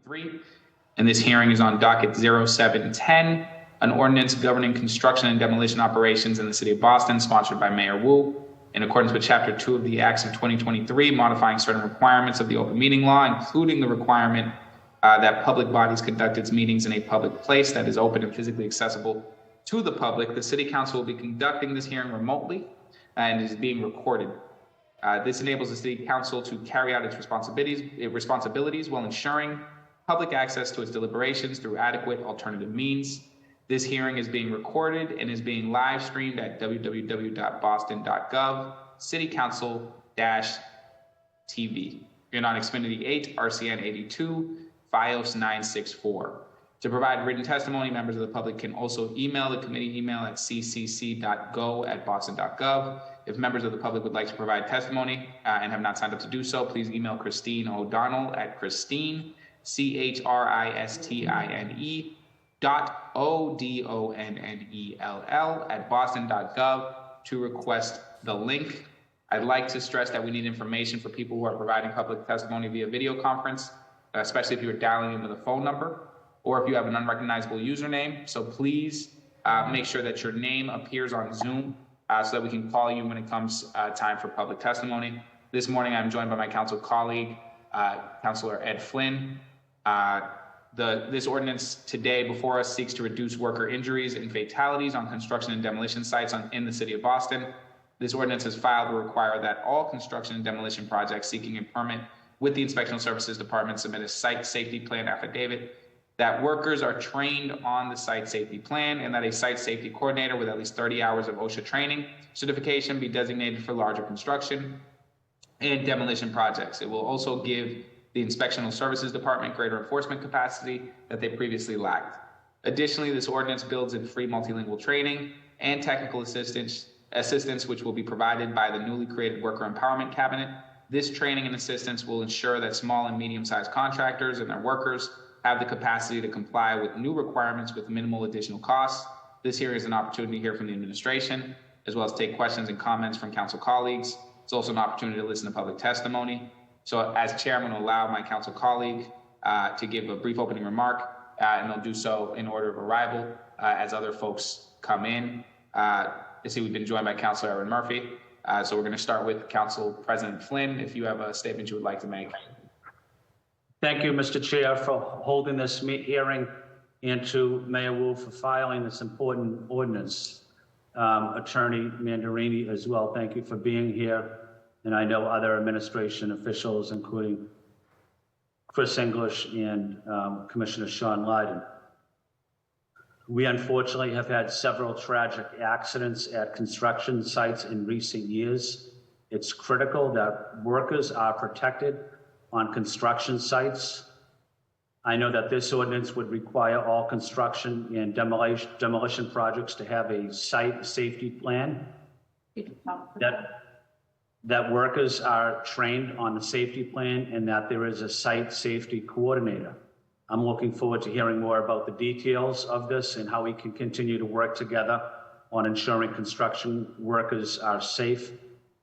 2023. And this hearing is on docket 0710, an ordinance governing construction and demolition operations in the city of Boston, sponsored by Mayor Wu, in accordance with Chapter 2 of the Acts of 2023, modifying certain requirements of the open meeting law, including the requirement that public bodies conduct its meetings in a public place that is open and physically accessible to the public. The city council will be conducting this hearing remotely and is being recorded. This enables the city council to carry out its responsibilities while ensuring public access to its deliberations through adequate alternative means. This hearing is being recorded and is being live streamed at www.boston.gov, City Council-TV. You're on Xfinity 8, RCN 82, FiOS 964. To provide written testimony, members of the public can also email the committee email at ccc.go@boston.gov. If members of the public would like to provide testimony and have not signed up to do so, please email Christine O'Donnell at Christine, CHRISTINE .ODONNELL at boston.gov to request the link. I'd like to stress that we need information for people who are providing public testimony via video conference, especially if you're dialing in with a phone number or if you have an unrecognizable username. So please make sure that your name appears on Zoom so that we can call you when it comes time for public testimony. This morning, I'm joined by my council colleague, Councilor Ed Flynn. This ordinance today before us seeks to reduce worker injuries and fatalities on construction and demolition sites in the city of Boston. This ordinance is filed to require that all construction and demolition projects seeking a permit with the Inspectional Services Department submit a site safety plan affidavit, that workers are trained on the site safety plan, and that a site safety coordinator with at least 30 hours of OSHA training certification be designated for larger construction and demolition projects. It will also give the Inspectional Services Department greater enforcement capacity that they previously lacked. Additionally, this ordinance builds in free multilingual training and technical assistance which will be provided by the newly created Worker Empowerment Cabinet. This training and assistance will ensure that small and medium-sized contractors and their workers have the capacity to comply with new requirements with minimal additional costs. This here is an opportunity to hear from the administration, as well as take questions and comments from council colleagues. It's also an opportunity to listen to public testimony. So as chairman, I'll allow my council colleague to give a brief opening remark, and they'll do so in order of arrival as other folks come in. You see, we've been joined by Councilor Erin Murphy. So we're going to start with Council President Flynn, if you have a statement you would like to make. Thank you, Mr. Chair, for holding this hearing, and to Mayor Wu for filing this important ordinance. Attorney Mandarini as well, thank you for being here. And I know other administration officials, including Chris English and Commissioner Sean Lydon. We unfortunately have had several tragic accidents at construction sites in recent years. It's critical that workers are protected on construction sites. I know that this ordinance would require all construction and demolition projects to have a site safety plan, that workers are trained on the safety plan, and that there is a site safety coordinator. I'm looking forward to hearing more about the details of this and how we can continue to work together on ensuring construction workers are safe.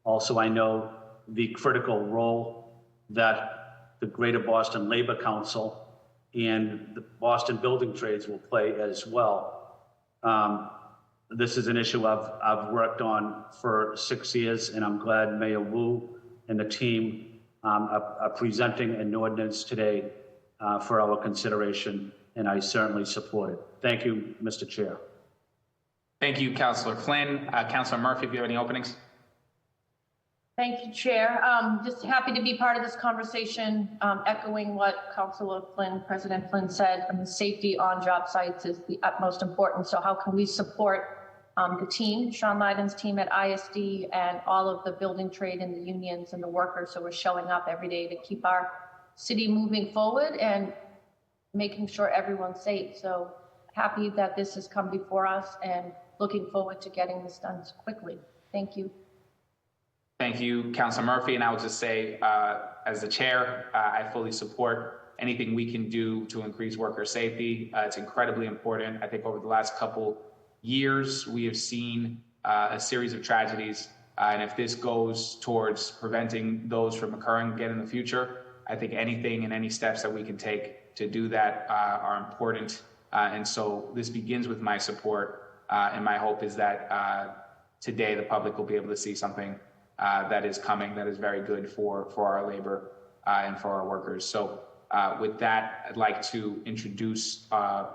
Also, I know the critical role that the Greater Boston Labor Council and the Boston Building Trades will play as well. This is an issue I've worked on for 6 years, and I'm glad Mayor Wu and the team are presenting an ordinance today for our consideration, and I certainly support it. Thank you, Mr. Chair. Thank you, Councilor Flynn. Councilor Murphy, if you have any openings. Thank you, Chair. Just happy to be part of this conversation, echoing what Councilor Flynn, President Flynn said. The safety on job sites is the utmost importance. So how can we support the team, Sean Lydon's team at ISD, and all of the building trade and the unions and the workers who are showing up every day to keep our city moving forward and making sure everyone's safe. So happy that this has come before us and looking forward to getting this done quickly. Thank you. Thank you, Councilor Murphy. And I would just say, as the chair, I fully support anything we can do to increase worker safety. It's incredibly important. I think over the last couple years, we have seen a series of tragedies. And if this goes towards preventing those from occurring again in the future, I think anything and any steps that we can take to do that are important. And so this begins with my support. And my hope is that today the public will be able to see something that is coming that is very good for our labor and for our workers. So with that, I'd like to introduce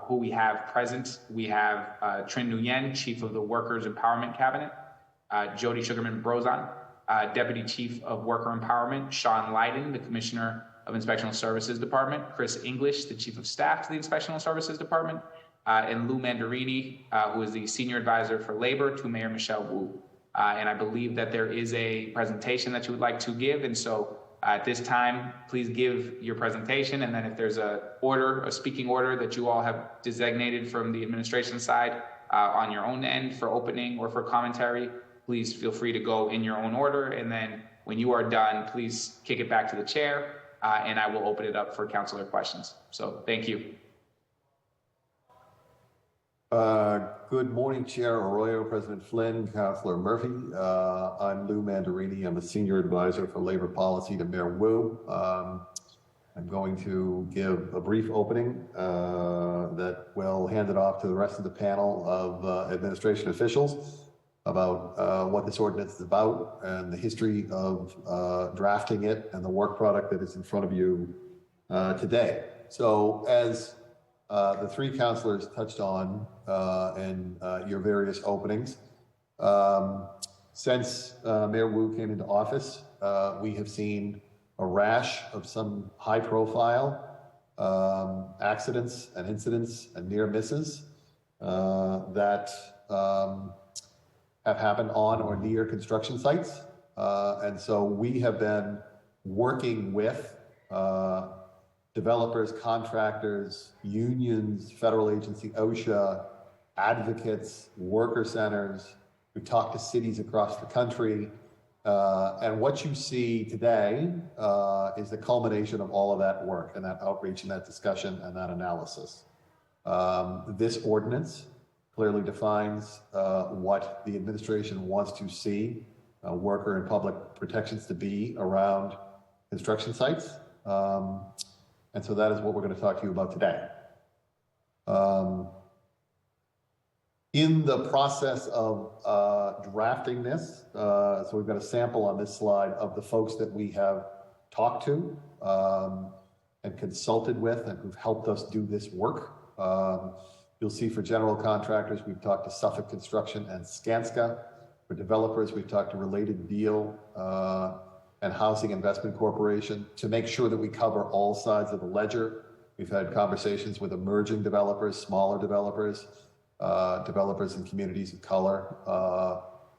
who we have present. We have Trin Nguyen, Chief of the Workers Empowerment Cabinet, Jody Sugarman Brozon, Deputy Chief of Worker Empowerment, Sean Leiden, the Commissioner of Inspectional Services Department, Chris English, the Chief of Staff to the Inspectional Services Department, and Lou Mandarini, who is the Senior Advisor for Labor to Mayor Michelle Wu. And I believe that there is a presentation that you would like to give. And so at this time, please give your presentation. And then if there's a speaking order that you all have designated from the administration side on your own end for opening or for commentary, please feel free to go in your own order. And then when you are done, please kick it back to the chair and I will open it up for councilor questions. So thank you. Good morning, Chair Arroyo, President Flynn, Councilor Murphy. I'm Lou Mandarini. I'm a Senior Advisor for Labor Policy to Mayor Wu. I'm going to give a brief opening that will hand it off to the rest of the panel of administration officials about what this ordinance is about and the history of drafting it and the work product that is in front of you today. So as the three councilors touched on in your various openings, since Mayor Wu came into office, we have seen a rash of some high-profile accidents and incidents and near misses that have happened on or near construction sites. And so we have been working with developers, contractors, unions, federal agency, OSHA, advocates, worker centers. We talk to cities across the country. And what you see today is the culmination of all of that work and that outreach and that discussion and that analysis. This ordinance clearly defines what the administration wants to see worker and public protections to be around construction sites. And so that is what we're going to talk to you about today. In the process of drafting this, so we've got a sample on this slide of the folks that we have talked to and consulted with and who've helped us do this work. You'll see for general contractors, we've talked to Suffolk Construction and Skanska. For developers, we've talked to Related Deal and Housing Investment Corporation to make sure that we cover all sides of the ledger. We've had conversations with emerging developers, smaller developers, developers in communities of color,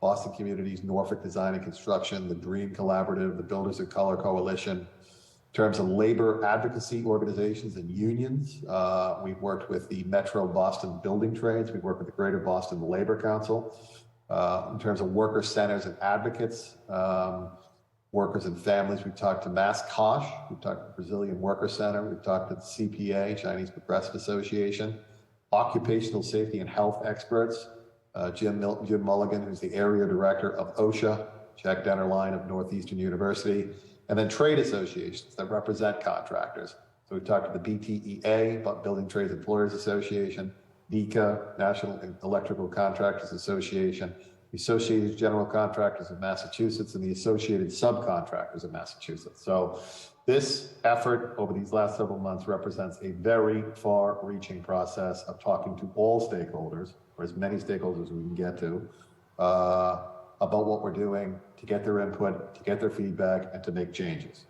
Boston Communities, Norfolk Design and Construction, the Dream Collaborative, the Builders of Color Coalition. In terms of labor advocacy organizations and unions, we've worked with the Metro Boston Building Trades. We've worked with the Greater Boston Labor Council. In terms of worker centers and advocates, workers and families, we've talked to MassCosh, we've talked to the Brazilian Worker Center, we've talked to the CPA, Chinese Progressive Association, occupational safety and health experts, Jim Mulligan, who's the area director of OSHA, Jack Dennerline of Northeastern University, and then trade associations that represent contractors. So we've talked to the BTEA, Building Trades Employers Association, NECA, National Electrical Contractors Association, the Associated General Contractors of Massachusetts, and the Associated Subcontractors of Massachusetts. So this effort over these last several months represents a very far-reaching process of talking to all stakeholders, or as many stakeholders as we can get to, about what we're doing, to get their input, to get their feedback, and to make changes.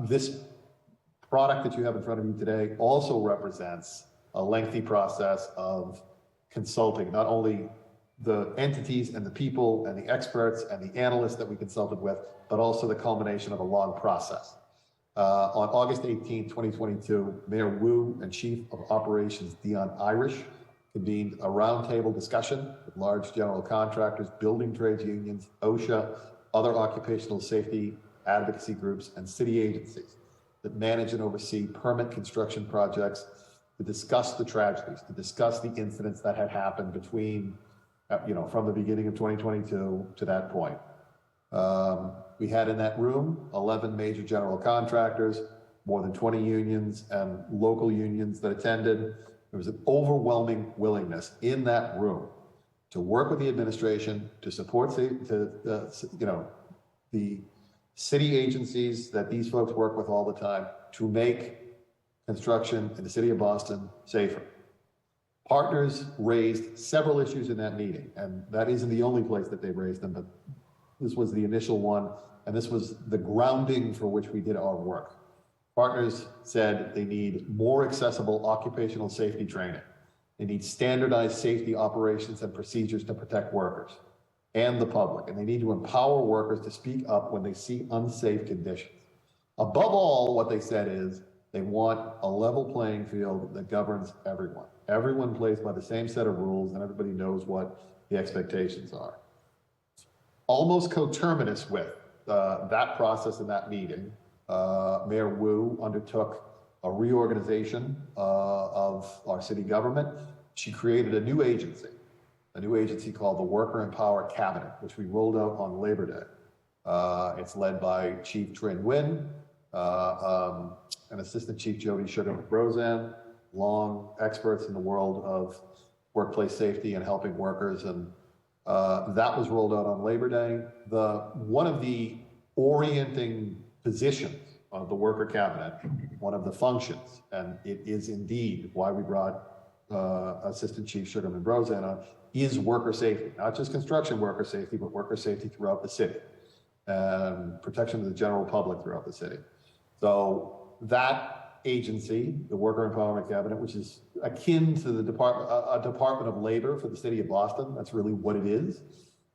This product that you have in front of you today also represents a lengthy process of consulting, not only the entities and the people and the experts and the analysts that we consulted with, but also the culmination of a long process. On August 18, 2022, Mayor Wu and Chief of Operations Dion Irish convened a roundtable discussion with large general contractors, building trades unions, OSHA, other occupational safety advocacy groups, and city agencies that manage and oversee permit construction projects to discuss the tragedies, to discuss the incidents that had happened between, from the beginning of 2022 to that point. We had in that room 11 major general contractors, more than 20 unions and local unions that attended. There was an overwhelming willingness in that room to work with the administration, to support the city agencies that these folks work with all the time to make construction in the city of Boston safer. Partners raised several issues in that meeting, and that isn't the only place that they raised them, but this was the initial one, and this was the grounding for which we did our work. Partners said they need more accessible occupational safety training. They need standardized safety operations and procedures to protect workers and the public, and they need to empower workers to speak up when they see unsafe conditions. Above all, what they said is they want a level playing field that governs everyone. Everyone plays by the same set of rules, and everybody knows what the expectations are. Almost coterminous with that process and that meeting, Mayor Wu undertook a reorganization of our city government. She created a new agency called the Worker and Power Cabinet, which we rolled out on Labor Day. It's led by Chief Trin Nguyen, and Assistant Chief Jody Sugarman-Brozan, long experts in the world of workplace safety and helping workers, and that was rolled out on Labor Day. One of the orienting positions of the Worker Cabinet, one of the functions, and it is indeed why we brought Assistant Chief Sugarman-Brozan on, is worker safety, not just construction worker safety, but worker safety throughout the city and protection of the general public throughout the city. So that agency, the Worker Empowerment Cabinet, which is akin to the Department of Labor for the city of Boston, that's really what it is,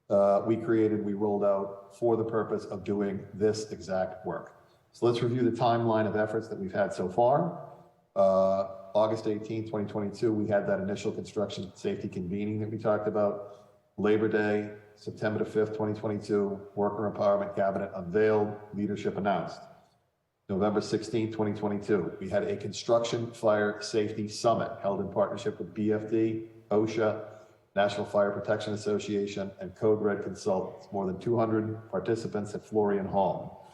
we rolled out for the purpose of doing this exact work. So let's review the timeline of efforts that we've had so far. August 18th, 2022, we had that initial construction safety convening that we talked about. Labor Day, September 5th, 2022, Worker Empowerment Cabinet unveiled, leadership announced. November 16th, 2022, we had a construction fire safety summit held in partnership with BFD, OSHA, National Fire Protection Association, and Code Red Consultants. More than 200 participants at Florian Hall.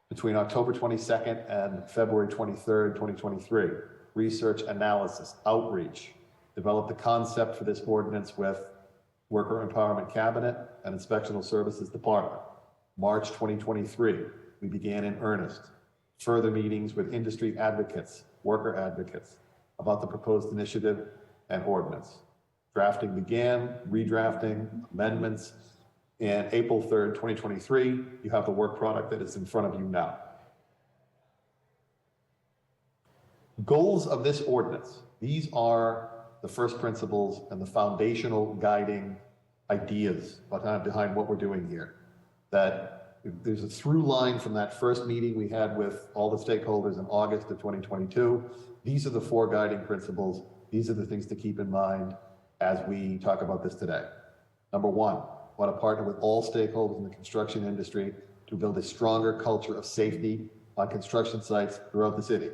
Between October 22nd and February 23rd, 2023, research, analysis, outreach, developed the concept for this ordinance with Worker Empowerment Cabinet and Inspectional Services Department. March 2023, we began in earnest. Further meetings with industry advocates, worker advocates, about the proposed initiative and ordinance. Drafting began, redrafting, amendments, and April 3rd, 2023, you have the work product that is in front of you now. Goals of this ordinance. These are the first principles and the foundational guiding ideas behind what we're doing here. That there's a through line from that first meeting we had with all the stakeholders in August of 2022. These are the four guiding principles. These are the things to keep in mind as we talk about this today. Number one, I want to partner with all stakeholders in the construction industry to build a stronger culture of safety on construction sites throughout the city.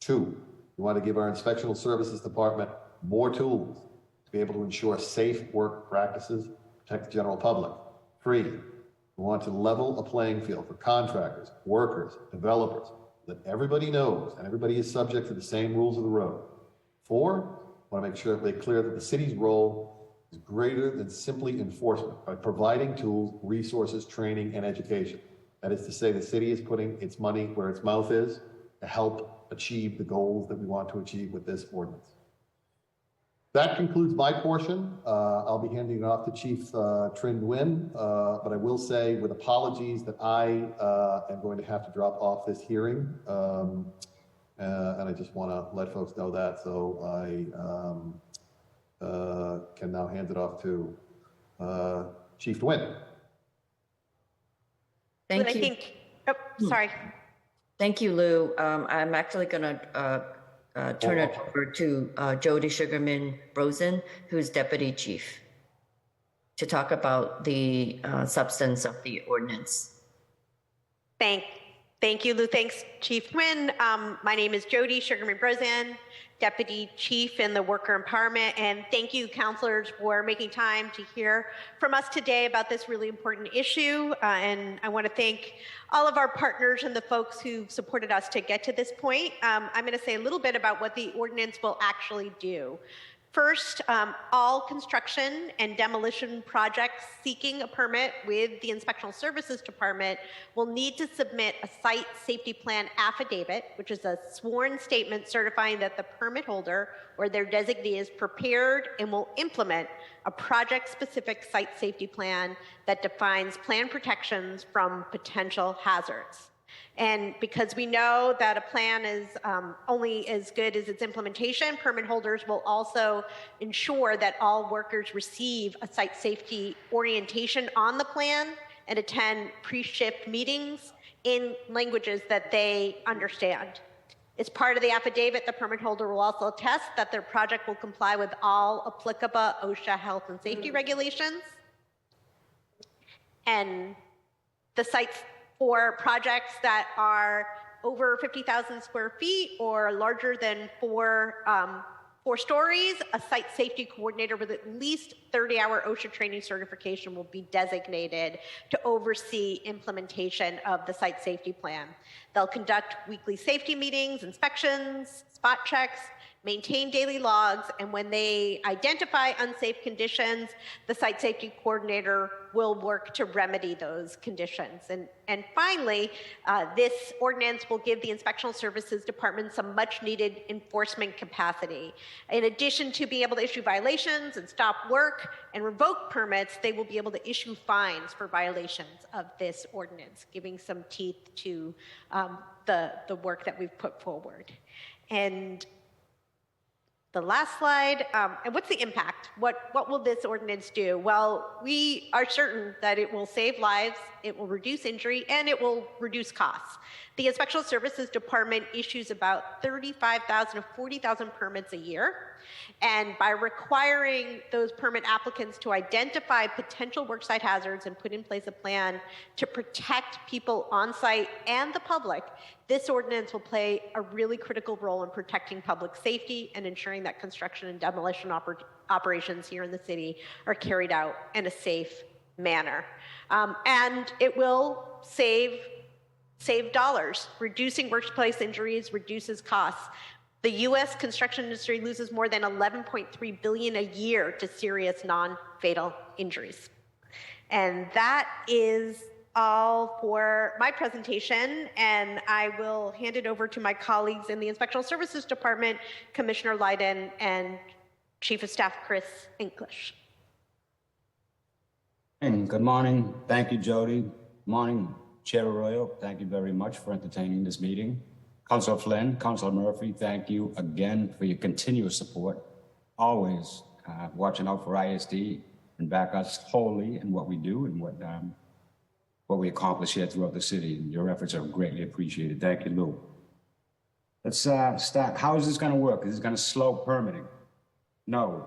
Two, we want to give our Inspectional Services Department more tools to be able to ensure safe work practices, protect the general public. Three, we want to level a playing field for contractors, workers, developers, that everybody knows and everybody is subject to the same rules of the road. Four, we want to make sure that they're clear that the city's role is greater than simply enforcement by providing tools, resources, training, and education. That is to say, the city is putting its money where its mouth is to help achieve the goals that we want to achieve with this ordinance. That concludes my portion. I'll be handing it off to Chief Trin Nguyen, but I will say with apologies that I am going to have to drop off this hearing, and I just want to let folks know that, so I can now hand it off to Chief Nguyen. Thank you. Sorry. Thank you, Lou. I'm actually going to turn it over to Jody Sugarman-Brozan, who's Deputy Chief, to talk about the substance of the ordinance. Thank you, Lou. Thanks, Chief Nguyen. My name is Jody Sugarman-Brozan, Deputy Chief in the Worker Empowerment. And thank you, counselors, for making time to hear from us today about this really important issue. And I want to thank all of our partners and the folks who supported us to get to this point. I'm going to say a little bit about what the ordinance will actually do. First, all construction and demolition projects seeking a permit with the Inspectional Services Department will need to submit a site safety plan affidavit, which is a sworn statement certifying that the permit holder or their designee is prepared and will implement a project-specific site safety plan that defines plan protections from potential hazards. And because we know that a plan is only as good as its implementation, permit holders will also ensure that all workers receive a site safety orientation on the plan and attend pre-shift meetings in languages that they understand. As part of the affidavit, the permit holder will also attest that their project will comply with all applicable OSHA health and safety regulations. And the sites for projects that are over 50,000 square feet or larger than four stories, a site safety coordinator with at least 30-hour OSHA training certification will be designated to oversee implementation of the site safety plan. They'll conduct weekly safety meetings, inspections, spot checks, maintain daily logs, and when they identify unsafe conditions, the site safety coordinator will work to remedy those conditions. And finally, this ordinance will give the Inspectional Services Department some much needed enforcement capacity. In addition to being able to issue violations and stop work and revoke permits, they will be able to issue fines for violations of this ordinance, giving some teeth to the work that we've put forward. And the last slide, and what's the impact? What will this ordinance do? Well, we are certain that it will save lives, it will reduce injury, and it will reduce costs. The Inspectional Services Department issues about 35,000 to 40,000 permits a year. And by requiring those permit applicants to identify potential worksite hazards and put in place a plan to protect people on site and the public, this ordinance will play a really critical role in protecting public safety and ensuring that construction and demolition operations here in the city are carried out in a safe manner. And it will save dollars. Reducing workplace injuries reduces costs. The U.S. construction industry loses more than $11.3 billion a year to serious non-fatal injuries. And that is all for my presentation, and I will hand it over to my colleagues in the Inspectional Services Department, Commissioner Leiden and Chief of Staff Chris English. Good morning. Thank you, Jody. Good morning, Chair Arroyo. Thank you very much for entertaining this meeting. Councilor Flynn, Councilor Murphy, thank you again for your continuous support. Always watching out for ISD and back us wholly in what we do and what we accomplish here throughout the city. Your efforts are greatly appreciated. Thank you, Lou. Let's start. How is this going to work? Is this going to slow permitting? No.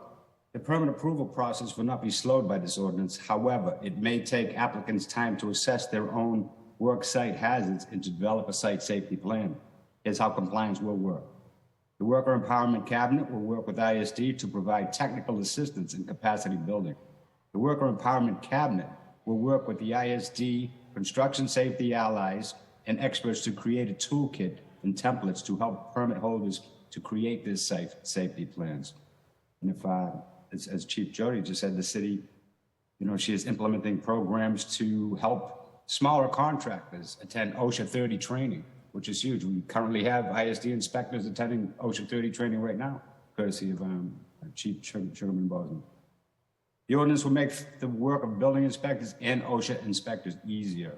The permit approval process will not be slowed by this ordinance. However, it may take applicants time to assess their own work site hazards and to develop a site safety plan. Here's how compliance will work. The Worker Empowerment Cabinet will work with ISD to provide technical assistance in capacity building. The Worker Empowerment Cabinet will work with the ISD, construction safety allies, and experts to create a toolkit and templates to help permit holders to create these safety plans. And if, as Chief Jody just said, the city, she is implementing programs to help smaller contractors attend OSHA 30 training, which is huge. We currently have ISD inspectors attending OSHA 30 training right now, courtesy of Chief Sugarman Bozeman. The ordinance will make the work of building inspectors and OSHA inspectors easier.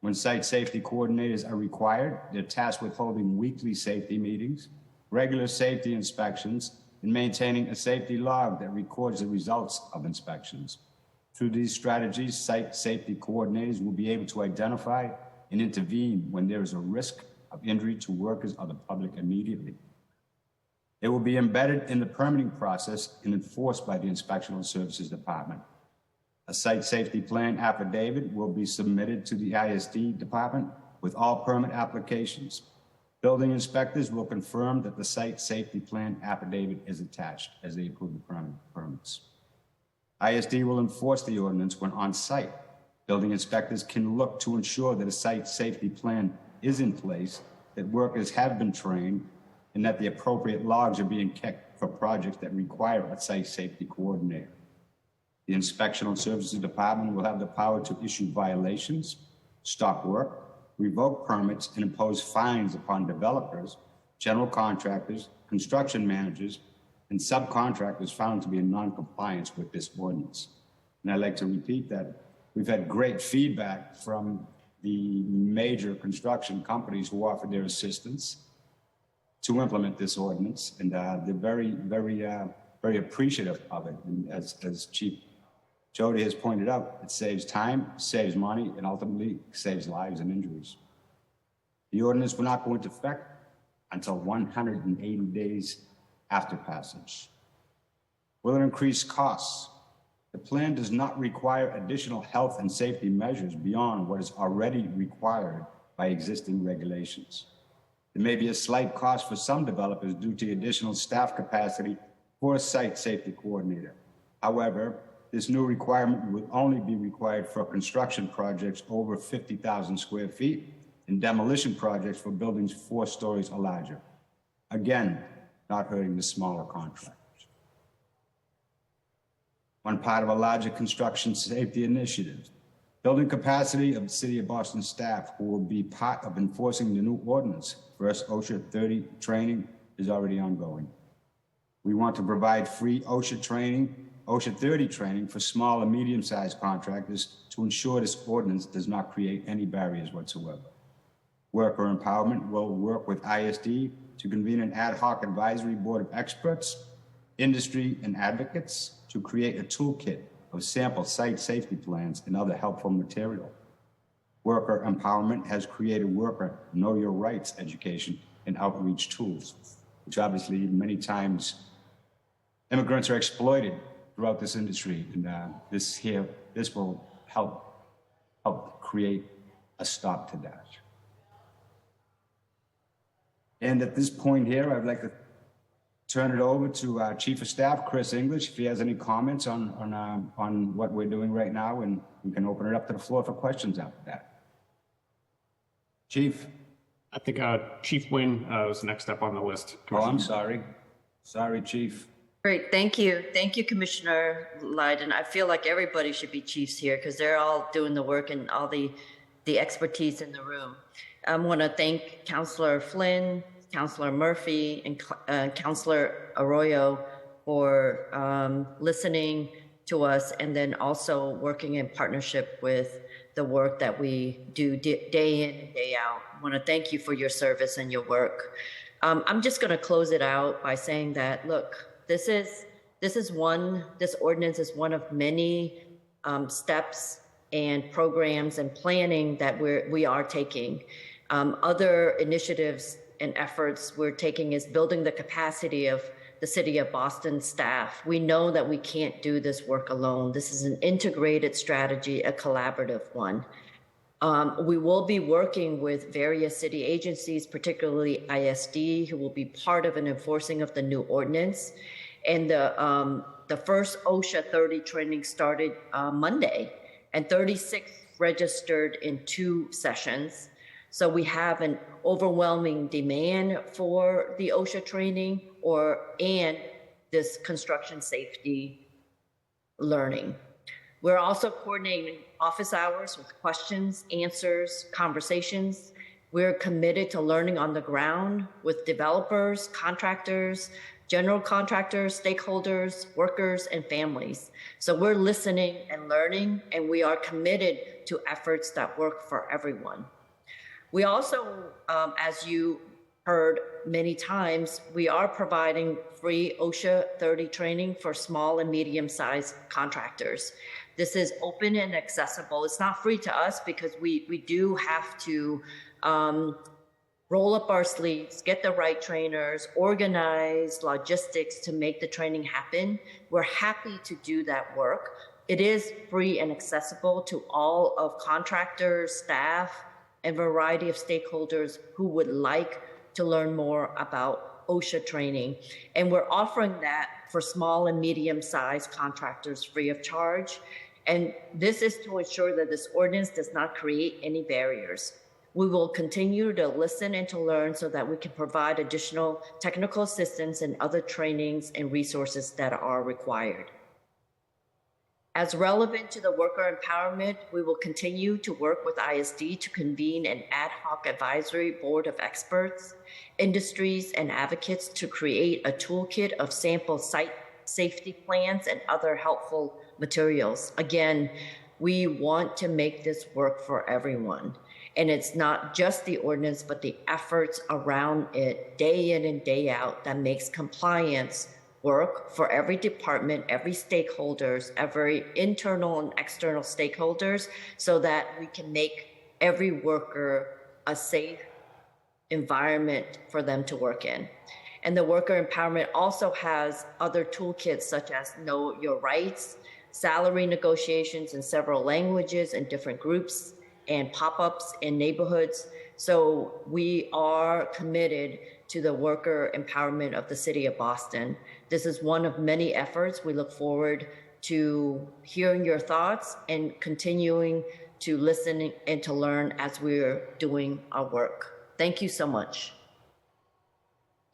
When site safety coordinators are required, they're tasked with holding weekly safety meetings, regular safety inspections, and maintaining a safety log that records the results of inspections. Through these strategies, site safety coordinators will be able to identify and intervene when there is a risk of injury to workers or the public immediately. It will be embedded in the permitting process and enforced by the Inspectional Services Department. A site safety plan affidavit will be submitted to the ISD department with all permit applications. Building inspectors will confirm that the site safety plan affidavit is attached as they approve the permits. ISD will enforce the ordinance when on site. Building inspectors can look to ensure that a site safety plan is in place, that workers have been trained, and that the appropriate logs are being kept for projects that require a site safety coordinator. The Inspectional Services Department will have the power to issue violations, stop work, revoke permits, and impose fines upon developers, general contractors, construction managers, and subcontractors found to be in non-compliance with this ordinance. And I'd like to repeat that we've had great feedback from the major construction companies who offered their assistance to implement this ordinance, and they're very appreciative of it. And as Chief Jody has pointed out, it saves time, saves money, and ultimately saves lives and injuries. The ordinance will not go into effect until 180 days after passage. Will it increase costs? The plan does not require additional health and safety measures beyond what is already required by existing regulations. There may be a slight cost for some developers due to additional staff capacity for a site safety coordinator. However, this new requirement will only be required for construction projects over 50,000 square feet and demolition projects for buildings 4 stories or larger. Again, not hurting the smaller contractors. One part of a larger construction safety initiative. Building capacity of the City of Boston staff who will be part of enforcing the new ordinance. First OSHA 30 training is already ongoing. We want to provide free OSHA 30 training for small and medium-sized contractors to ensure this ordinance does not create any barriers whatsoever. Worker empowerment will work with ISD to convene an ad hoc advisory board of experts, industry, and advocates to create a toolkit of sample site safety plans and other helpful material. Worker empowerment has created worker know your rights education and outreach tools, which obviously many times immigrants are exploited throughout this industry, and this will help create a stop to that. And at this point here, I'd like to turn it over to our Chief of Staff, Chris English, if he has any comments on what we're doing right now, and we can open it up to the floor for questions after that. Chief? I think Chief Wynn was next up on the list. Oh, I'm sorry. Sorry, Chief. Great, thank you. Thank you, Commissioner Leiden. I feel like everybody should be chiefs here because they're all doing the work and all the expertise in the room. I want to thank Councilor Flynn, Councilor Murphy, and Councilor Arroyo for listening to us and then also working in partnership with the work that we do day in and day out. I want to thank you for your service and your work. I'm just going to close it out by saying that, look, this ordinance is one of many steps and programs and planning that we are taking. Other initiatives and efforts we're taking is building the capacity of the City of Boston staff. We know that we can't do this work alone. This is an integrated strategy, a collaborative one. We will be working with various city agencies, particularly ISD, who will be part of an enforcing of the new ordinance. And the first OSHA 30 training started Monday, and 36 registered in 2 sessions. So we have an overwhelming demand for the OSHA training and this construction safety learning. We're also coordinating office hours with questions, answers, conversations. We're committed to learning on the ground with developers, contractors, general contractors, stakeholders, workers, and families. So we're listening and learning, and we are committed to efforts that work for everyone. We also, as you heard many times, we are providing free OSHA 30 training for small and medium-sized contractors. This is open and accessible. It's not free to us because we do have to roll up our sleeves, get the right trainers, organize logistics to make the training happen. We're happy to do that work. It is free and accessible to all of contractors, staff, and variety of stakeholders who would like to learn more about OSHA training. And we're offering that for small and medium-sized contractors free of charge. And this is to ensure that this ordinance does not create any barriers. We will continue to listen and to learn so that we can provide additional technical assistance and other trainings and resources that are required. As relevant to the worker empowerment, we will continue to work with ISD to convene an ad hoc advisory board of experts, industries, and advocates to create a toolkit of sample site safety plans and other helpful materials. Again, we want to make this work for everyone. And it's not just the ordinance, but the efforts around it day in and day out that makes compliance work for every department, every stakeholders, every internal and external stakeholders, so that we can make every worker a safe environment for them to work in. And the worker empowerment also has other toolkits such as Know Your Rights, salary negotiations in several languages and different groups, and pop-ups in neighborhoods. So we are committed to the worker empowerment of the city of Boston. This is one of many efforts. We look forward to hearing your thoughts and continuing to listen and to learn as we're doing our work. Thank you so much.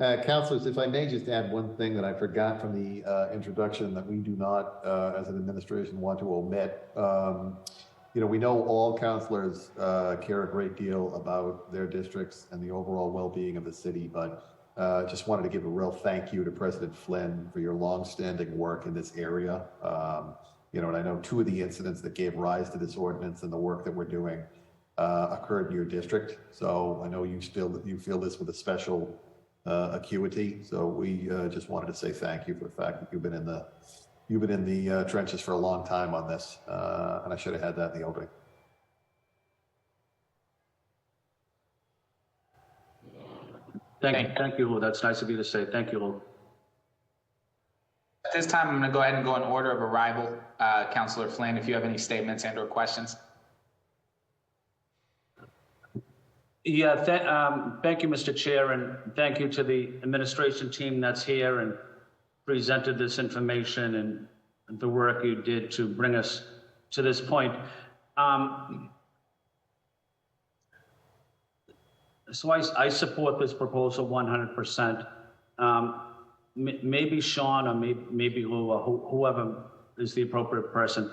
Councilors, if I may just add one thing that I forgot from the introduction that we do not, as an administration, want to omit. You know, we know all councilors care a great deal about their districts and the overall well-being of the city, but just wanted to give a real thank you to President Flynn for your long-standing work in this area. You know, and I know two of the incidents that gave rise to this ordinance and the work that we're doing occurred in your district. So I know you feel this with a special acuity. So we just wanted to say thank you for the fact that you've been in the trenches for a long time on this, and I should have had that in the opening. Thank you, Lou. That's nice of you to say. Thank you, Lou. At this time, I'm going to go ahead and go in order of arrival. Councilor Flynn, if you have any statements and/or questions. Yeah, thank you, Mr. Chair, and thank you to the administration team that's here and presented this information and the work you did to bring us to this point. So I support this proposal 100%. Maybe Sean or maybe Lou or whoever is the appropriate person.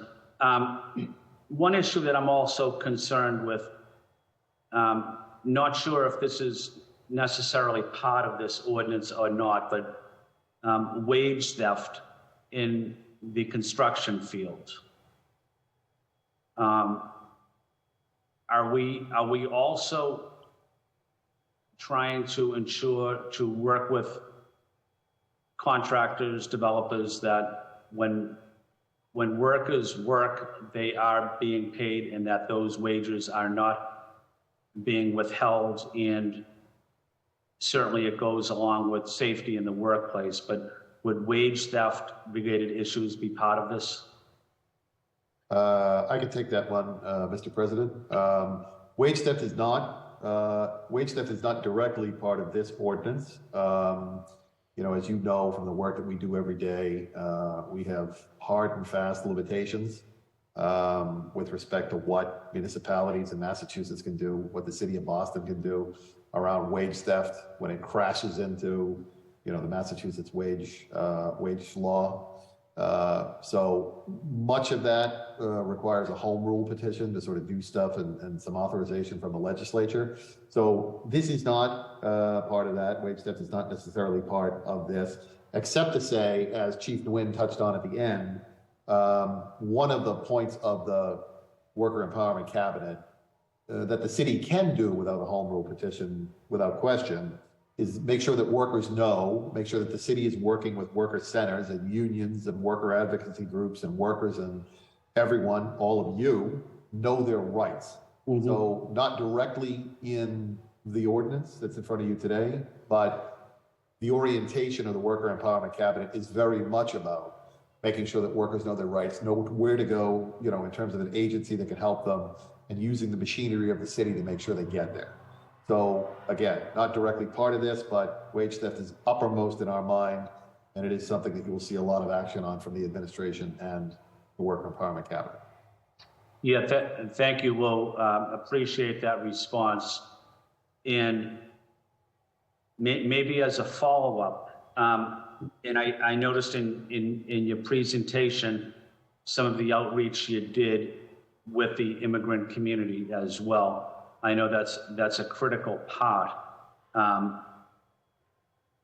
One issue that I'm also concerned with, not sure if this is necessarily part of this ordinance or not, but wage theft in the construction field. Are we also trying to ensure to work with contractors, developers, that when workers work, they are being paid and that those wages are not being withheld? And certainly it goes along with safety in the workplace, but would wage theft related issues be part of this? I can take that one, Mr. President. Wage theft is not directly part of this ordinance. You know, as you know from the work that we do every day, we have hard and fast limitations with respect to what municipalities in Massachusetts can do, what the city of Boston can do around wage theft when it crashes into, you know, the Massachusetts wage law. So much of that requires a home rule petition to sort of do stuff and some authorization from the legislature. So this is not part of that. Wage theft is not necessarily part of this, except to say, as Chief Nguyen touched on at the end, one of the points of the Worker Empowerment Cabinet that the city can do without a home rule petition, without question, is make sure that workers know, make sure that the city is working with worker centers and unions and worker advocacy groups and workers and everyone, all of you, know their rights. Mm-hmm. So not directly in the ordinance that's in front of you today, but the orientation of the Worker Empowerment Cabinet is very much about making sure that workers know their rights, know where to go, you know, in terms of an agency that can help them, and using the machinery of the city to make sure they get there. So again, not directly part of this, but wage theft is uppermost in our mind, and it is something that you will see a lot of action on from the administration and the Work Empowerment Cabinet. Yeah, thank you, Lou. Appreciate that response. And maybe as a follow-up, and I noticed in your presentation, some of the outreach you did with the immigrant community as well. I know that's a critical part of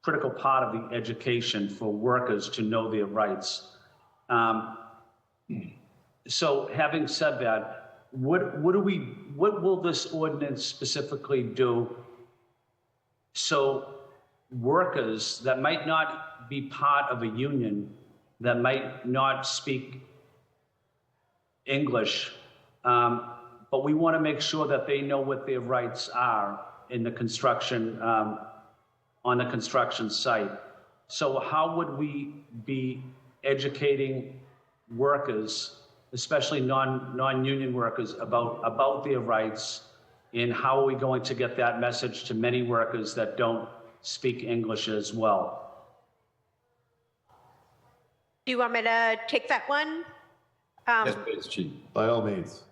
the education for workers to know their rights. So having said that, what will this ordinance specifically do so workers that might not be part of a union, that might not speak English, but we want to make sure that they know what their rights are in the construction, on the construction site. So how would we be educating workers, especially non-union workers, about their rights, and how are we going to get that message to many workers that don't speak English as well? Do you want me to take that one? Yes, please, Chief. By all means.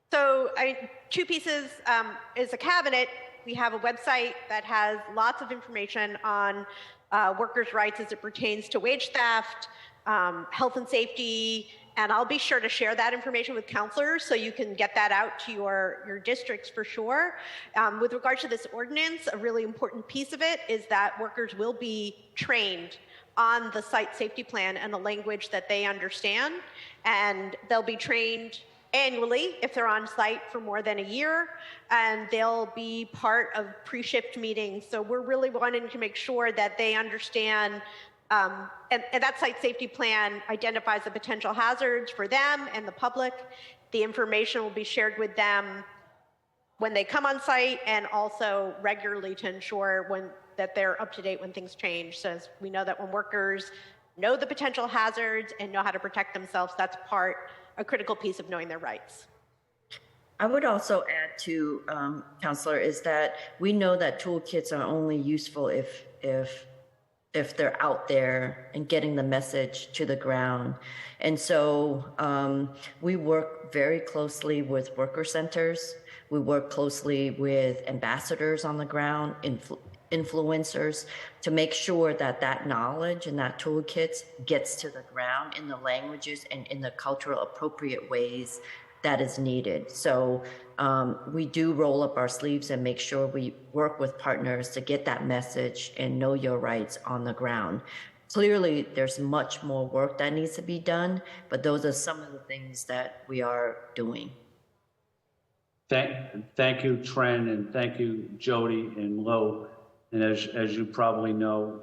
So two pieces is a cabinet. We have a website that has lots of information on workers' rights as it pertains to wage theft, health and safety, and I'll be sure to share that information with counselors so you can get that out to your districts for sure. With regard to this ordinance, a really important piece of it is that workers will be trained on the site safety plan and the language that they understand, and they'll be trained annually if they're on site for more than a year, and they'll be part of pre-shift meetings. So we're really wanting to make sure that they understand, and that site safety plan identifies the potential hazards for them and the public. The information will be shared with them when they come on site, and also regularly to ensure that they're up to date when things change. So as we know that when workers know the potential hazards and know how to protect themselves, that's a critical piece of knowing their rights. I would also add to, Counselor, is that we know that toolkits are only useful if they're out there and getting the message to the ground. And so we work very closely with worker centers. We work closely with ambassadors on the ground, influencers, to make sure that that knowledge and that toolkits gets to the ground in the languages and in the cultural appropriate ways that is needed. So we do roll up our sleeves and make sure we work with partners to get that message and know your rights on the ground. Clearly, there's much more work that needs to be done, but those are some of the things that we are doing. Thank you, Tren, and thank you, Jody and Lo. And as you probably know,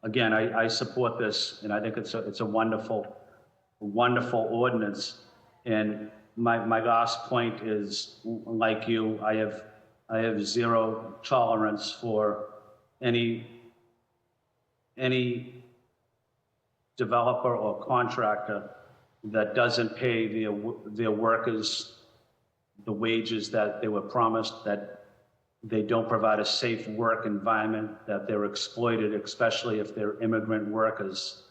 again, I support this, and I think it's a wonderful ordinance. And my last point is, like you, I have zero tolerance for any developer or contractor that doesn't pay their workers the wages that they were promised, that they don't provide a safe work environment, that they're exploited, especially if they're immigrant workers.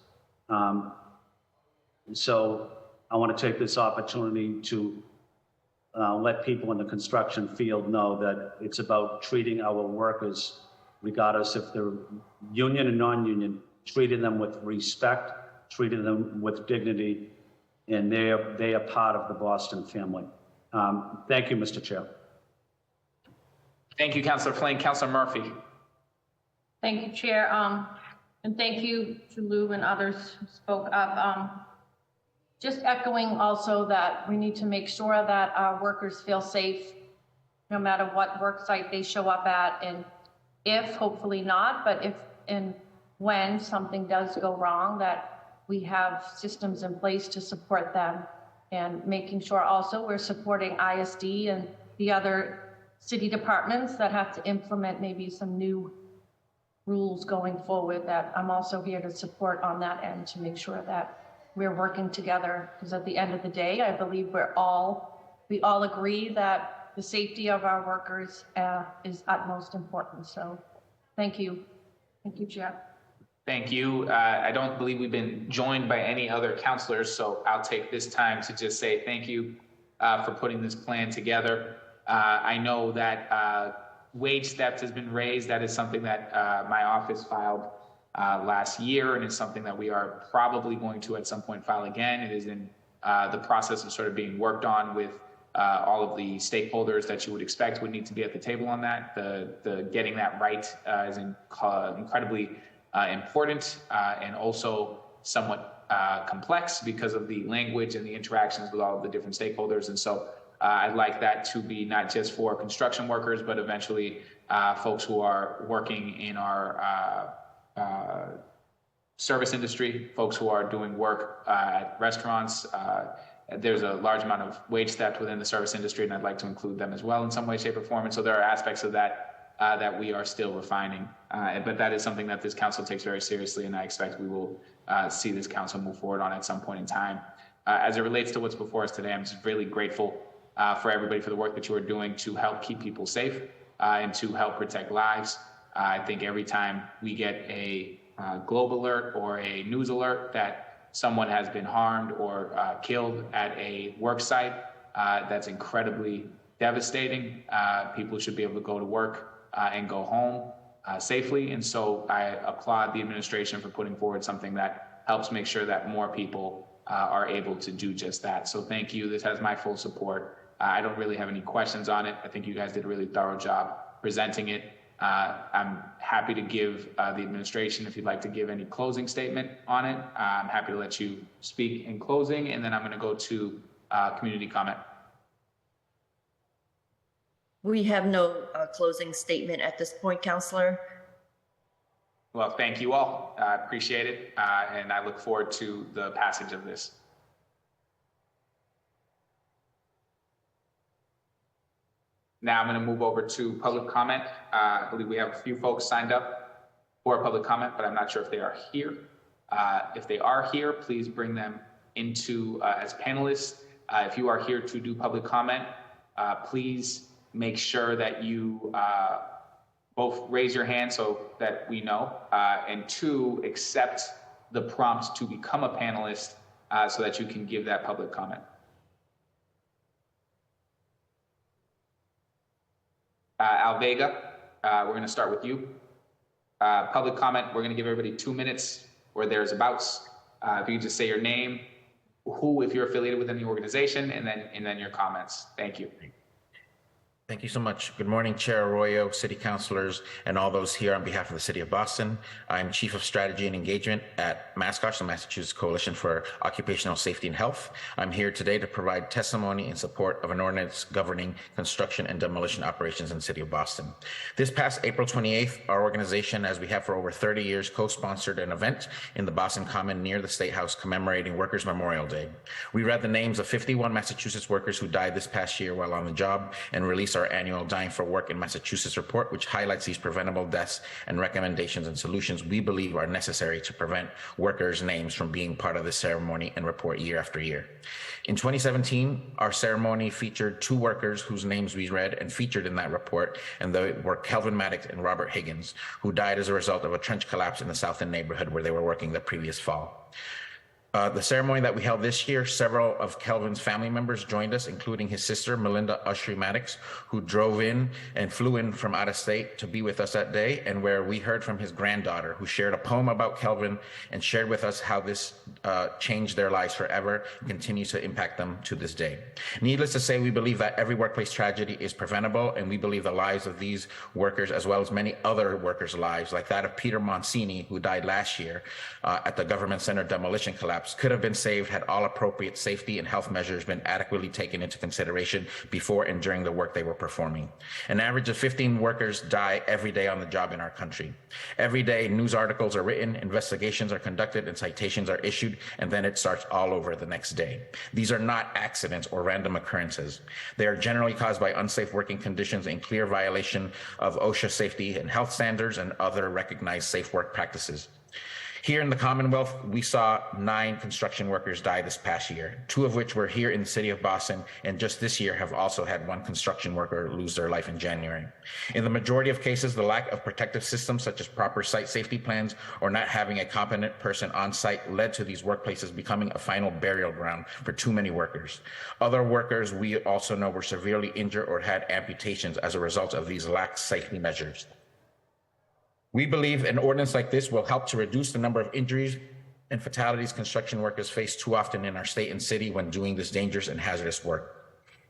So I want to take this opportunity to let people in the construction field know that it's about treating our workers, regardless if they're union or non-union, treating them with respect, treating them with dignity, and they are part of the Boston family. Thank you, Mr. Chair. Thank you, Councilor Flynn. Councilor Murphy. Thank you, Chair. And thank you to Lou and others who spoke up. Just echoing also that we need to make sure that our workers feel safe no matter what work site they show up at. And if, hopefully not, but if and when something does go wrong, that we have systems in place to support them, and making sure also we're supporting ISD and the other city departments that have to implement maybe some new rules going forward, that I'm also here to support on that end to make sure that we're working together. Because at the end of the day, I believe we all agree that the safety of our workers is utmost important. So thank you. Thank you, Chair. Thank you. I don't believe we've been joined by any other counselors, so I'll take this time to just say thank you for putting this plan together. I know that wage theft has been raised. That is something that my office filed last year, and it's something that we are probably going to at some point file again. It is in the process of sort of being worked on with all of the stakeholders that you would expect would need to be at the table on that. The getting that right is incredibly important and also somewhat complex because of the language and the interactions with all of the different stakeholders. And so I'd like that to be not just for construction workers, but eventually folks who are working in our service industry, folks who are doing work at restaurants. There's a large amount of wage theft within the service industry, and I'd like to include them as well in some way, shape, or form. And so there are aspects of that that we are still refining. But that is something that this council takes very seriously, and I expect we will see this council move forward on at some point in time. As it relates to what's before us today, I'm just really grateful for everybody for the work that you are doing to help keep people safe and to help protect lives. I think every time we get a globe alert or a news alert that someone has been harmed or killed at a work site, that's incredibly devastating. People should be able to go to work and go home safely. And so I applaud the administration for putting forward something that helps make sure that more people are able to do just that. So thank you. This has my full support. I don't really have any questions on it. I think you guys did a really thorough job presenting it. I'm happy to give the administration, if you'd like to give any closing statement on it, I'm happy to let you speak in closing, and then I'm going to go to community comment. We have no closing statement at this point, Councillor. Well, thank you all. I appreciate it, and I look forward to the passage of this. Now I'm going to move over to public comment. I believe we have a few folks signed up for public comment, but I'm not sure if they are here. If they are here, please bring them into as panelists. If you are here to do public comment, please make sure that you both raise your hand so that we know, and two, accept the prompt to become a panelist so that you can give that public comment. Alvega, we're going to start with you. Public comment, we're going to give everybody 2 minutes or there's abouts. If you just say your name, who, if you're affiliated with any organization, and then your comments. Thank you. Thank you so much. Good morning, Chair Arroyo, City Councilors, and all those here on behalf of the City of Boston. I'm Chief of Strategy and Engagement at MASCOSH, the Massachusetts Coalition for Occupational Safety and Health. I'm here today to provide testimony in support of an ordinance governing construction and demolition operations in the City of Boston. This past April 28th, our organization, as we have for over 30 years, co-sponsored an event in the Boston Common near the State House commemorating Workers' Memorial Day. We read the names of 51 Massachusetts workers who died this past year while on the job and released our annual Dying for Work in Massachusetts report, which highlights these preventable deaths and recommendations and solutions we believe are necessary to prevent workers' names from being part of the ceremony and report year after year. In 2017, our ceremony featured 2 workers whose names we read and featured in that report, and they were Kelvin Maddox and Robert Higgins, who died as a result of a trench collapse in the South End neighborhood where they were working the previous fall. The ceremony that we held this year, several of Kelvin's family members joined us, including his sister, Melinda Ushry Maddox, who drove in and flew in from out of state to be with us that day, and where we heard from his granddaughter, who shared a poem about Kelvin and shared with us how this changed their lives forever and continues to impact them to this day. Needless to say, we believe that every workplace tragedy is preventable, and we believe the lives of these workers, as well as many other workers' lives, like that of Peter Monsini, who died last year at the Government Center demolition collapse, could have been saved had all appropriate safety and health measures been adequately taken into consideration before and during the work they were performing. An average of 15 workers die every day on the job in our country. Every day, news articles are written, investigations are conducted, and citations are issued, and then it starts all over the next day. These are not accidents or random occurrences. They are generally caused by unsafe working conditions in clear violation of OSHA safety and health standards and other recognized safe work practices. Here in the Commonwealth, we saw 9 construction workers die this past year, 2 of which were here in the city of Boston, and just this year have also had 1 construction worker lose their life in January. In the majority of cases, the lack of protective systems such as proper site safety plans or not having a competent person on site led to these workplaces becoming a final burial ground for too many workers. Other workers we also know were severely injured or had amputations as a result of these lax safety measures. We believe an ordinance like this will help to reduce the number of injuries and fatalities construction workers face too often in our state and city when doing this dangerous and hazardous work.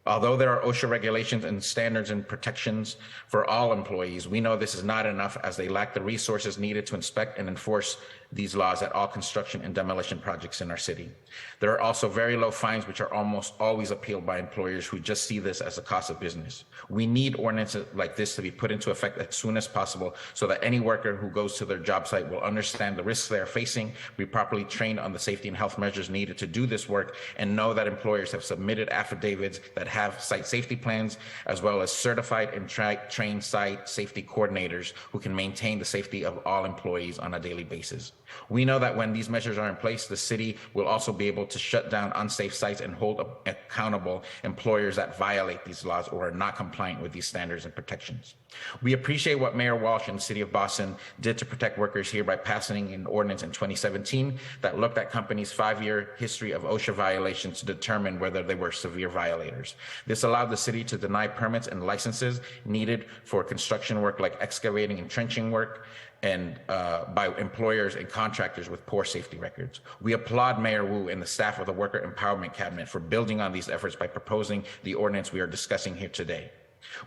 Although there are OSHA regulations and standards and protections for all employees, we know this is not enough as they lack the resources needed to inspect and enforce these laws at all construction and demolition projects in our city. There are also very low fines, which are almost always appealed by employers who just see this as a cost of business. We need ordinances like this to be put into effect as soon as possible so that any worker who goes to their job site will understand the risks they are facing, be properly trained on the safety and health measures needed to do this work, and know that employers have submitted affidavits that have site safety plans, as well as certified and trained site safety coordinators who can maintain the safety of all employees on a daily basis. We know that when these measures are in place, the city will also be able to shut down unsafe sites and hold accountable employers that violate these laws or are not compliant with these standards and protections. We appreciate what Mayor Walsh and the City of Boston did to protect workers here by passing an ordinance in 2017 that looked at companies' 5-year history of OSHA violations to determine whether they were severe violators. This allowed the city to deny permits and licenses needed for construction work like excavating and trenching work, and by employers and contractors with poor safety records. We applaud Mayor Wu and the staff of the Worker Empowerment Cabinet for building on these efforts by proposing the ordinance we are discussing here today.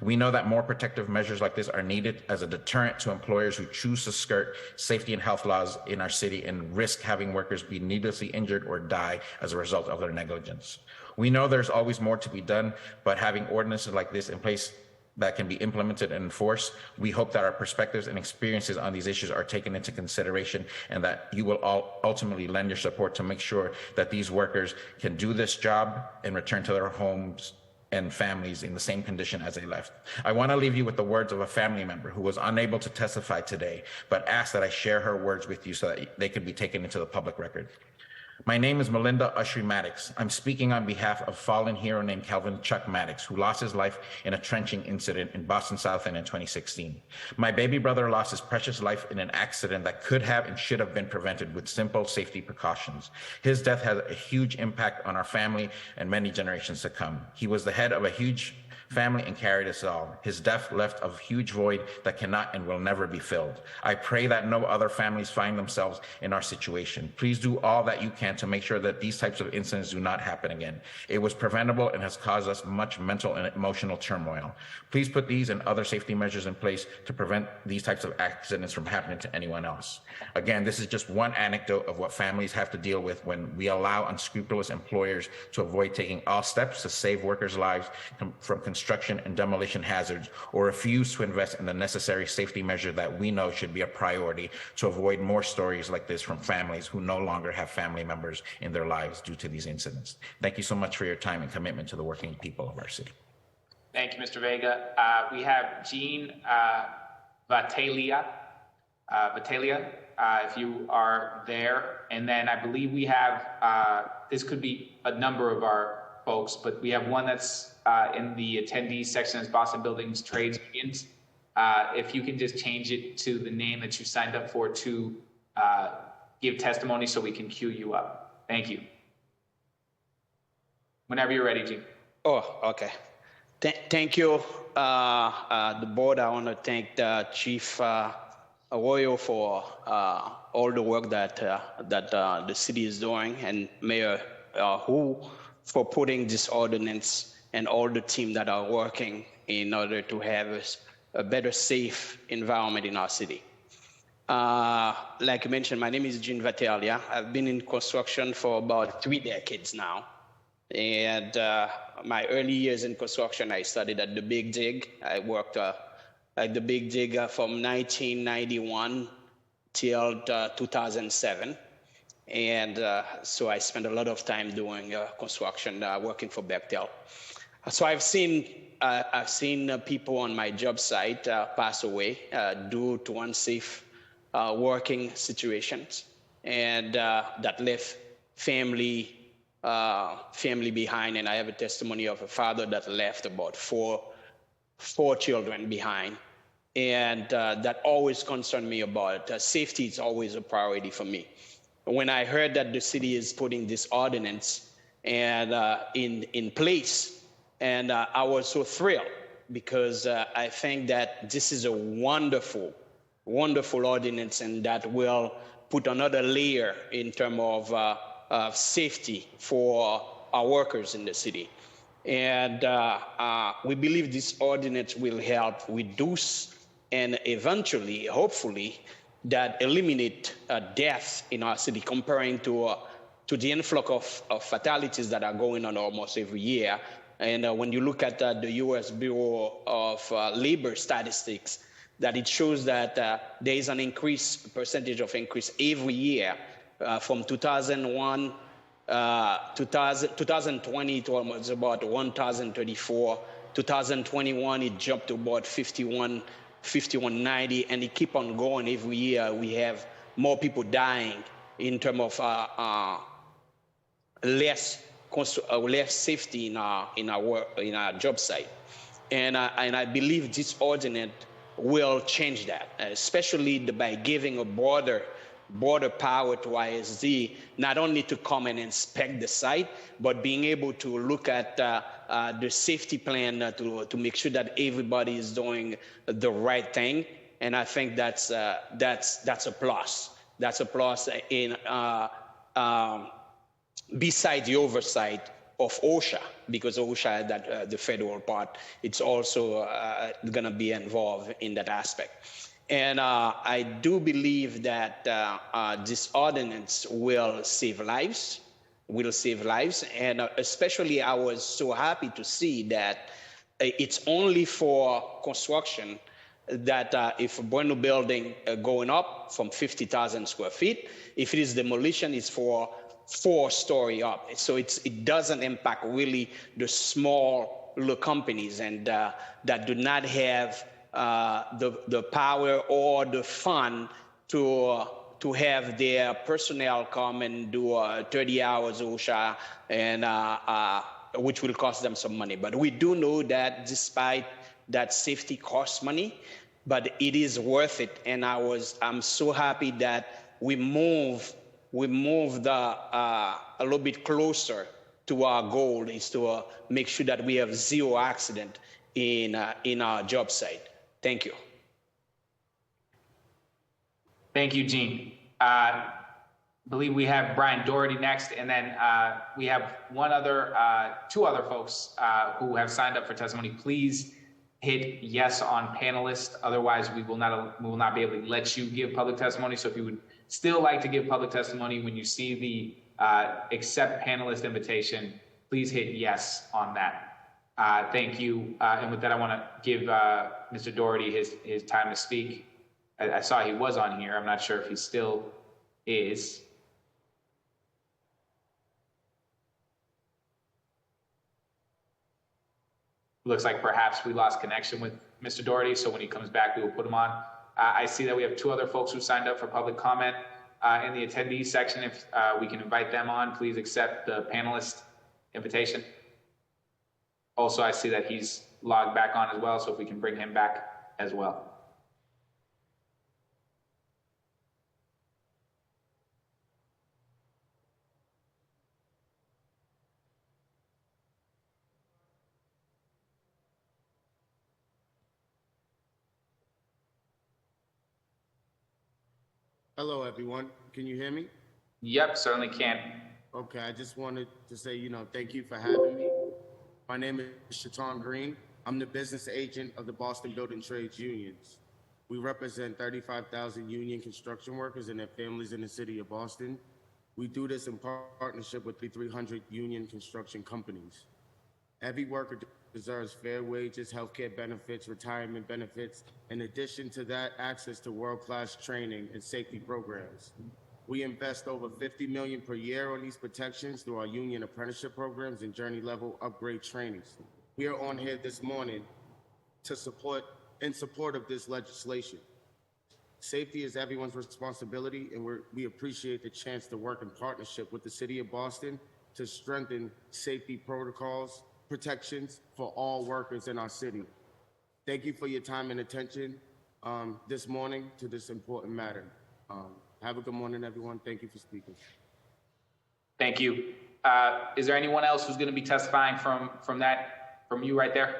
We know that more protective measures like this are needed as a deterrent to employers who choose to skirt safety and health laws in our city and risk having workers be needlessly injured or die as a result of their negligence. We know there's always more to be done, but having ordinances like this in place that can be implemented and enforced, we hope that our perspectives and experiences on these issues are taken into consideration and that you will all ultimately lend your support to make sure that these workers can do this job and return to their homes and families in the same condition as they left. I want to leave you with the words of a family member who was unable to testify today, but asked that I share her words with you so that they could be taken into the public record. My name is Melinda Ushry Maddox. I'm speaking on behalf of fallen hero named Calvin Chuck Maddox, who lost his life in a trenching incident in Boston South End in 2016. My baby brother lost his precious life in an accident that could have and should have been prevented with simple safety precautions. His death had a huge impact on our family and many generations to come. He was the head of a huge family and carried us all. His death left a huge void that cannot and will never be filled. I pray that no other families find themselves in our situation. Please do all that you can to make sure that these types of incidents do not happen again. It was preventable and has caused us much mental and emotional turmoil. Please put these and other safety measures in place to prevent these types of accidents from happening to anyone else. Again, this is just one anecdote of what families have to deal with when we allow unscrupulous employers to avoid taking all steps to save workers' lives from construction and demolition hazards, or refuse to invest in the necessary safety measure that we know should be a priority to avoid more stories like this from families who no longer have family members in their lives due to these incidents. Thank you so much for your time and commitment to the working people of our city. Thank you, Mr. Vega. We have Jean Vatalia, if you are there. And then I believe we have, this could be a number of our folks, but we have one that's in the attendees section as Boston Buildings Trades Unions. If you can just change it to the name that you signed up for to give testimony so we can queue you up. Thank you. Whenever you're ready, Jean. Oh, okay. Thank you, the board. I want to thank the Chief Arroyo for all the work that the city is doing, and Mayor Hu for putting this ordinance and all the team that are working in order to have a better, safe environment in our city. Like you mentioned, my name is Jean Vatalia. I've been in construction for about 3 decades now. And my early years in construction, I studied at the Big Dig. I worked at the Big Dig from 1991 till 2007. And so I spent a lot of time doing construction, working for Bechtel. So I've seen people on my job site pass away due to unsafe working situations. and that left family behind. And I have a testimony of a father that left about four children behind. And that always concerned me about safety. Is always a priority for me. When I heard that the city is putting this ordinance and in place, and I was so thrilled because I think that this is a wonderful ordinance, and that will put another layer in terms of safety for our workers in the city. And we believe this ordinance will help reduce and eventually, hopefully, that eliminate deaths in our city, comparing to the influx of fatalities that are going on almost every year. And when you look at the U.S. Bureau of Labor statistics, that it shows that there is an percentage of increase every year from 2001, 2020 to almost about 1,034. 2021, it jumped to about 5190, and it keep on going every year. We have more people dying in terms of less safety in our job site, and I believe this ordinance will change that, especially by giving a broader power to ISD, not only to come and inspect the site, but being able to look at the safety plan to make sure that everybody is doing the right thing. And I think that's a plus. That's a plus in beside the oversight of OSHA, because OSHA, that the federal part, it's also going to be involved in that aspect. And I do believe that this ordinance will save lives, and especially I was so happy to see that it's only for construction, that if a brand new building going up from 50,000 square feet, if it is demolition, it's for 4-story up. So it doesn't impact really the small little companies and that do not have the power or the fund to have their personnel come and do 30 hours OSHA, and which will cost them some money. But we do know that despite that safety costs money, but it is worth it. And I'm so happy that we moved a little bit closer to our goal, is to make sure that we have zero accident in our job site. Thank you. Thank you, Gene. I believe we have Brian Doherty next, and then we have two other folks who have signed up for testimony. Please hit yes on panelist. Otherwise, we will not be able to let you give public testimony. So if you would still like to give public testimony, when you see the accept panelist invitation, please hit yes on that. Thank you. And with that, I want to give Mr. Doherty his time to speak. I saw he was on here. I'm not sure if he still is. Looks like perhaps we lost connection with Mr. Doherty, so when he comes back, we will put him on. I see that we have two other folks who signed up for public comment in the attendees section. If we can invite them on, please accept the panelist invitation. Also, I see that he's logged back on as well, so if we can bring him back as well. Hello, everyone. Can you hear me? Yep, certainly can. Okay, I just wanted to say, thank you for having me. My name is Shaitan Green. I'm the business agent of the Boston Building Trades Unions. We represent 35,000 union construction workers and their families in the city of Boston. We do this in partnership with 300 union construction companies. Every worker deserves fair wages, healthcare benefits, retirement benefits. In addition to that, access to world-class training and safety programs. We invest over $50 million per year on these protections through our union apprenticeship programs and journey level upgrade trainings. We are on here this morning in support of this legislation. Safety is everyone's responsibility, and we appreciate the chance to work in partnership with the City of Boston to strengthen safety protocols, protections for all workers in our city. Thank you for your time and attention this morning to this important matter. Have a good morning, everyone. Thank you for speaking. Thank you. Is there anyone else who's going to be testifying from you right there?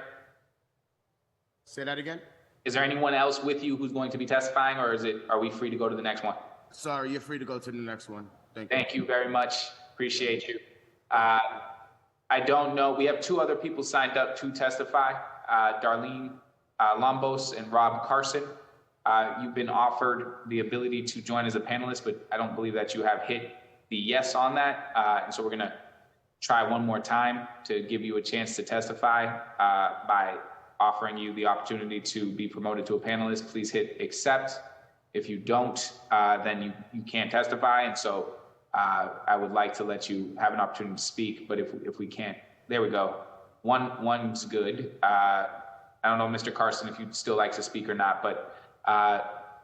Say that again? Is there anyone else with you who's going to be testifying, or are we free to go to the next one? Sorry, you're free to go to the next one. Thank you. Thank you very much. Appreciate you. I don't know. We have two other people signed up to testify, Darlene Lombos and Rob Carson. You've been offered the ability to join as a panelist, but I don't believe that you have hit the yes on that. And so we're going to try one more time to give you a chance to testify by offering you the opportunity to be promoted to a panelist. Please hit accept. If you don't, then you can't testify. And so I would like to let you have an opportunity to speak, but if we can't, there we go. One's good. I don't know, Mr. Carson, if you'd still like to speak or not, but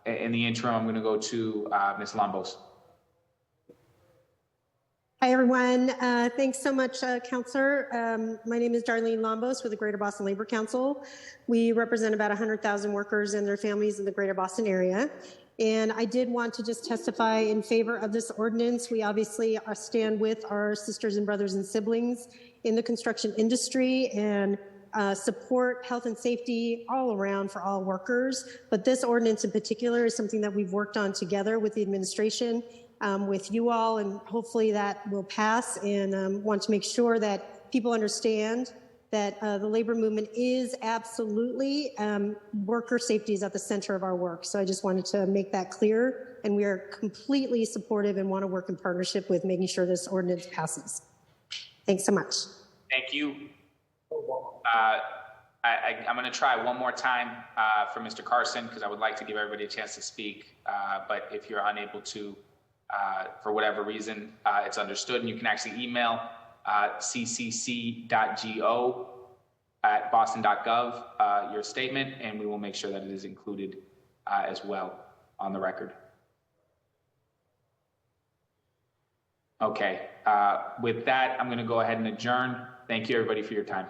in the interim, I'm going to go to Ms. Lombos. Hi, everyone. Thanks so much, Councillor. My name is Darlene Lombos with the Greater Boston Labor Council. We represent about 100,000 workers and their families in the Greater Boston area. And I did want to just testify in favor of this ordinance. We obviously stand with our sisters and brothers and siblings in the construction industry and support health and safety all around for all workers. But this ordinance in particular is something that we've worked on together with the administration, with you all, and hopefully that will pass, and want to make sure that people understand that the labor movement is absolutely, worker safety is at the center of our work. So I just wanted to make that clear, and we are completely supportive and want to work in partnership with making sure this ordinance passes. Thanks so much. Thank you. I'm going to try one more time for Mr. Carson, because I would like to give everybody a chance to speak. But if you're unable to, for whatever reason, it's understood, and you can actually email ccc.go@boston.gov your statement, and we will make sure that it is included as well on the record. Okay, with that, I'm going to go ahead and adjourn. Thank you, everybody, for your time.